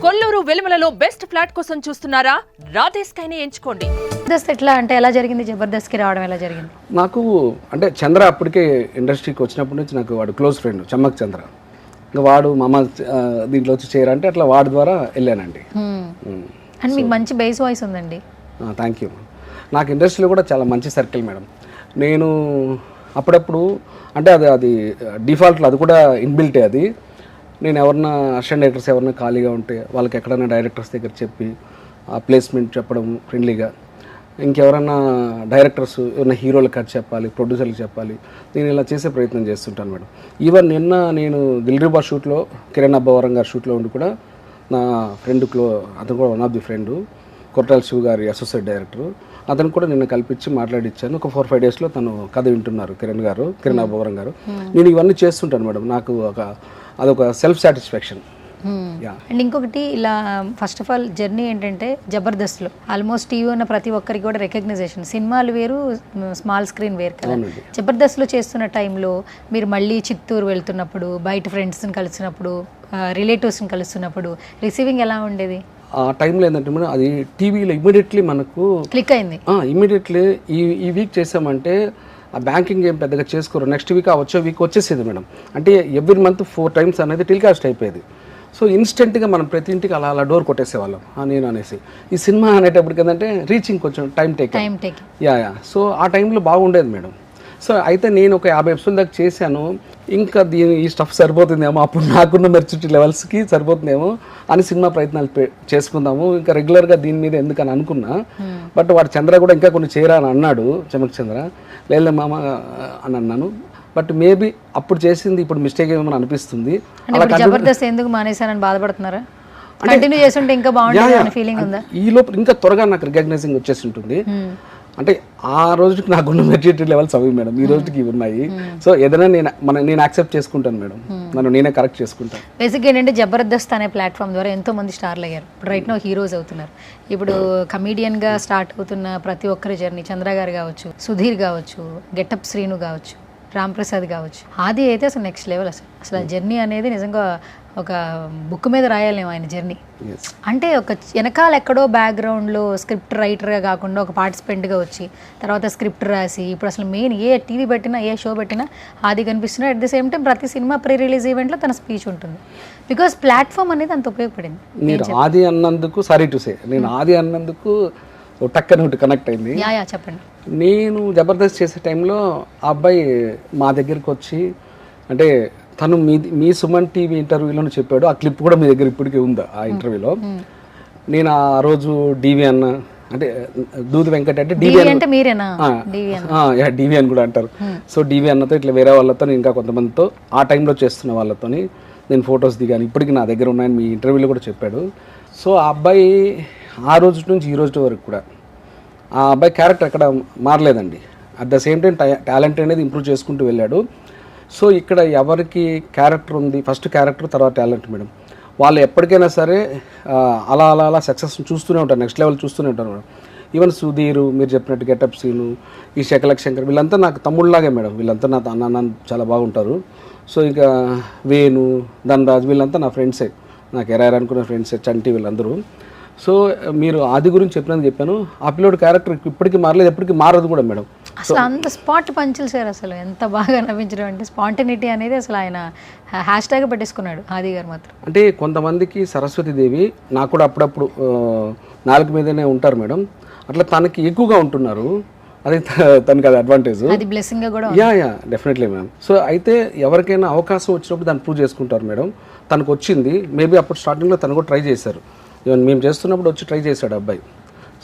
Kolluru వెలుమలలో best flat కోసం చూస్తున్నారా? రాధేస్కైనే ఎంచుకోండి. జబర్దస్త్ ఎట్లా అంటే ఎలా జరిగింది? జబర్దస్త్కి రావడం ఎలా జరిగింది? నాకు అంటే చంద్ర అప్పటికే ఇండస్ట్రీకి వచ్చినప్పటి నుంచి నాకు వాడు క్లోజ్ ఫ్రెండ్ చమ్మక్ చంద్ర. ఇంకా వాడు మామ దీంట్లో వచ్చి చేయాలంటే అట్లా వాడి ద్వారా వెళ్ళానండి. అండ్ మీకు మంచి బేస్ వాయిస్ ఉందండి. Thank you. నాకు ఇండస్ట్రీలో కూడా చాలా మంచి సర్కిల్ మేడం. నేను అప్పుడప్పుడు అంటే అది డిఫాల్ట్లో అది కూడా ఇన్బిల్టే. అది నేను ఎవరన్నా అసిస్టెంట్ డైరెక్టర్స్ ఎవరన్నా ఖాళీగా ఉంటే వాళ్ళకి ఎక్కడైనా డైరెక్టర్స్ దగ్గర చెప్పి ఆ ప్లేస్మెంట్ చెప్పడం ఫ్రెండ్లీగా, ఇంకెవరన్నా డైరెక్టర్స్ ఎవరైనా హీరోలకు అది చెప్పాలి, ప్రొడ్యూసర్లకు చెప్పాలి, నేను ఇలా చేసే ప్రయత్నం చేస్తుంటాను మేడం. ఈవెన్ నిన్న నేను దిల్రుబా షూట్లో కిరణ్ అబ్బవరం గారి షూట్లో ఉండి కూడా నా ఫ్రెండ్ అతను కూడా వన్ ఆఫ్ ది ఫ్రెండ్ కొట్టాల శివ గారి అసోసియేట్ డైరెక్టర్, అతను కూడా నిన్న కల్పించి మాట్లాడిచ్చాను. ఒక 4-5 డేస్లో తను కథ వింటున్నారు కిరణ్ అబ్బవరం గారు. నేను ఇవన్నీ చేస్తుంటాను మేడం. నాకు అదొక సెల్ఫ్ సాటిస్ఫాక్షన్. అండ్ ఇంకొకటి ఇలా ఫస్ట్ ఆఫ్ ఆల్ జర్నీ ఏంటంటే జబర్దస్త్లో ఆల్మోస్ట్ టీవీ ఉన్న ప్రతి ఒక్కరికి కూడా రికగ్నైజేషన్. సినిమాలు వేరు, స్మాల్ స్క్రీన్ వేరు కదా. జబర్దస్త్లో చేస్తున్న టైంలో మీరు మళ్ళీ చిత్తూరు వెళ్తున్నప్పుడు, బయట ఫ్రెండ్స్ని కలిసినప్పుడు, రిలేటివ్స్ని కలుస్తున్నప్పుడు రిసీవింగ్ ఎలా ఉండేది? ఆ టైంలో ఏంటంటే మేడం అది టీవీలో ఇమీడియట్లీ మనకు క్లిక్ అయింది. ఇమీడియట్లీ ఈ వీక్ చేసామంటే ఆ బ్యాంకింగ్ ఏం పెద్దగా చేసుకోరు, నెక్స్ట్ వీక్ వచ్చే వీక్ వచ్చేసేది మేడం. అంటే ఎవ్రీ మంత్ 4 times అనేది టెలికాస్ట్ అయిపోయేది. సో ఇన్స్టెంట్గా మనం ప్రతి ఇంటికి అలా డోర్ కొట్టేసేవాళ్ళం నేను అనేసి. ఈ సినిమా అనేటప్పటికి ఏంటంటే రీచింగ్ కొంచెం టైం టేక్. యా. సో ఆ టైంలో బాగుండేది మేడం. సో అయితే నేను ఒక 50 episodes దాకా చేశాను. ఇంకా ఈ స్టఫ్ సరిపోతుందేమో, అప్పుడు నాకున్న మెచ్యూరిటీ లెవెల్స్కి సరిపోతుందేమో అని సినిమా ప్రయత్నాలు చేసుకుందాము, ఇంకా రెగ్యులర్గా దీని మీద ఎందుకని అనుకున్నా. బట్ వాడు చంద్ర కూడా ఇంకా కొన్ని చేయరా అని అన్నాడు, చమక్ చంద్ర. లేదు మామ అని అన్నాను. బట్ మేబీ అప్పుడు చేసింది ఇప్పుడు మిస్టేక్ ఏమో అనిపిస్తుంది. జబర్దస్త్ ఎందుకు మానేశానని బాధపడుతున్నారా? కంటిన్యూ చేస్తుంటే ఇంకా బాగుంటుంది ఫీలింగ్ ఉందా? ఈ లోపు ఇంకా త్వరగా నాకు రికగ్నైజింగ్ వచ్చేసి ఉంటుంది. అంటే ఆ రోజుకి నాకున్న మెచ్యూరిటీ లెవెల్స్ అవి మేడం, ఈ రోజుకి ఇవి ఉన్నాయి. సో ఏదైనా నేను యాక్సెప్ట్ చేసుకుంటాను మేడం, నన్ను నేనే కరెక్ట్ చేసుకుంటాను. బేసిక్గా ఏంటంటే జబర్దస్త్ అనే ప్లాట్ఫామ్ ద్వారా ఎంతో మంది స్టార్లు అయ్యారు. ఇప్పుడు రైట్ నో హీరోస్ అవుతున్నారు. ఇప్పుడు కమీడియన్గా స్టార్ట్ అవుతున్న ప్రతి ఒక్కరి జర్నీ, చంద్ర గారు కావచ్చు, సుధీర్ కావచ్చు, గెటప్ శ్రీను కావచ్చు, రామ్ ప్రసాద్ కావచ్చు, ఆది అయితే అసలు నెక్స్ట్ లెవెల్. అసలు ఆ జర్నీ అనేది నిజంగా ఒక బుక్ మీద రాయాలేము ఆయన జర్నీ. అంటే ఒక వెనకాల ఎక్కడో బ్యాక్గ్రౌండ్లో స్క్రిప్ట్ రైటర్గా కాకుండా ఒక పార్టిసిపెంట్గా వచ్చి తర్వాత స్క్రిప్ట్ రాసి ఇప్పుడు అసలు మెయిన్ ఏ టీవీ పెట్టినా ఏ షో పెట్టినా ఆది కనిపిస్తున్నా. అట్ ది సేమ్ టైం ప్రతి సినిమా ప్రీ రిలీజ్ ఈవెంట్లో తన స్పీచ్ ఉంటుంది. బికాస్ ప్లాట్ఫామ్ అనేది అంత ఉపయోగపడింది. నేను ఆది అన్నందుకు సారీ టు సే, నేను ఆది అన్నందుకు టక్కన ఒకటి కనెక్ట్ అయింది. చెప్పండి. నేను జబర్దస్త్ చేసే టైంలో ఆ అబ్బాయి మా దగ్గరికి వచ్చి, అంటే తను మీ సుమన్ టీవీ ఇంటర్వ్యూలో చెప్పాడు, ఆ క్లిప్ కూడా మీ దగ్గర ఇప్పటికీ ఉందా ఆ ఇంటర్వ్యూలో. నేను ఆ రోజు డివి అన్న, అంటే దూది వెంకట అంటే డివి అని కూడా అంటారు. సో డివి అన్నతో ఇట్లా వేరే వాళ్ళతో ఇంకా కొంతమందితో ఆ టైంలో చేస్తున్న వాళ్ళతో నేను ఫొటోస్ దిగాను, ఇప్పటికీ నా దగ్గర ఉన్నాయని మీ ఇంటర్వ్యూలో కూడా చెప్పాడు. సో ఆ అబ్బాయి ఆ రోజు నుంచి ఈ రోజు వరకు కూడా ఆ అబ్బాయి క్యారెక్టర్ ఎక్కడ మారలేదండి. At the same time talent అనేది ఇంప్రూవ్ చేసుకుంటూ వెళ్ళాడు. సో ఇక్కడ ఎవరికి క్యారెక్టర్ ఉంది, ఫస్ట్ క్యారెక్టర్ తర్వాత టాలెంట్ మేడం. వాళ్ళు ఎప్పటికైనా సరే అలా సక్సెస్ చూస్తూనే ఉంటారు, నెక్స్ట్ లెవెల్ చూస్తూనే ఉంటారు మేడం. ఈవెన్ సుధీరు, మీరు చెప్పినట్టు గెటప్ సీను, ఈ శకలక్ శంకర్, వీళ్ళంతా నాకు తమ్ముళ్ళలాగే మేడం. వీళ్ళంతా నా అన్న చాలా బాగుంటారు. సో ఇంకా వేణు, ధనరాజ్ వీళ్ళంతా నా ఫ్రెండ్సే, నాకు ఎరారు అనుకున్న ఫ్రెండ్సే, చంటి వీళ్ళందరూ. సో మీరు ఆది గురించి చెప్పినందుకు చెప్పాను. ఆ పిల్లోడు క్యారెక్టర్ ఇప్పటికీ మారలేదు, ఎప్పటికీ మారదు కూడా మేడం. అసలు అంత స్పాట్ పంచులు సార్, అసలు ఎంత బాగా నవ్వించడం అంటే స్పాంటనిటీ అనేది అసలు ఆయన హ్యాష్ ట్యాగ్ పెట్టేసుకున్నాడు ఆది గారు మాత్రం. అంటే కొంతమందికి సరస్వతీదేవి, నాకు కూడా అప్పుడప్పుడు నాలుగు మీదనే ఉంటారు మేడం, అట్లా తనకి ఎక్కువగా ఉంటున్నారు. అది తనకి అది అడ్వాంటేజ్, అది బ్లెస్సింగ్ కూడా. Yeah definitely ma'am. సో అయితే ఎవరికైనా అవకాశం వచ్చినప్పుడు దాన్ని ప్రూవ్ చేసుకుంటారు మేడం. తనకు వచ్చింది, మేబీ అప్పుడు స్టార్టింగ్లో తను కూడా ట్రై చేశారు. ఈవెన్ మేము చేస్తున్నప్పుడు వచ్చి ట్రై చేశాడు అబ్బాయి.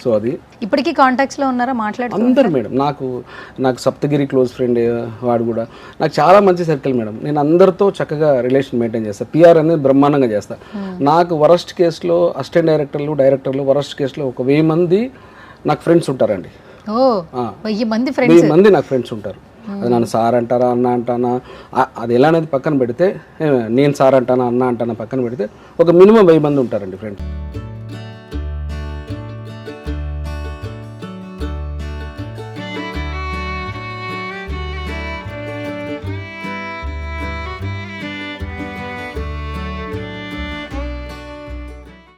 సో అది ఇప్పటికీ కాంటాక్ట్స్లో ఉన్నారా, మాట్లాడుతున్నారు అందరు మేడం. నాకు సప్తగిరి క్లోజ్ ఫ్రెండ్, వాడు కూడా నాకు చాలా మంచి సర్కిల్ మేడం. నేను అందరితో చక్కగా రిలేషన్ మెయింటైన్ చేస్తాను. పిఆర్ అనేది బ్రహ్మాండంగా చేస్తాను. నాకు వరస్ట్ కేసులో అసిస్టెంట్ డైరెక్టర్లు వరస్ట్ కేసులో 1000 మంది నాకు ఫ్రెండ్స్ ఉంటారండి. 1000 మంది నాకు ఫ్రెండ్స్ ఉంటారు. అది నన్ను సార్ అంటారా, అన్న అంటానా, అది ఎలా అనేది పక్కన పెడితే, నేను సార్ అంటానా, అన్న అంటానా పక్కన పెడితే ఒక మినిమం 1000 మంది ఉంటారండి ఫ్రెండ్స్.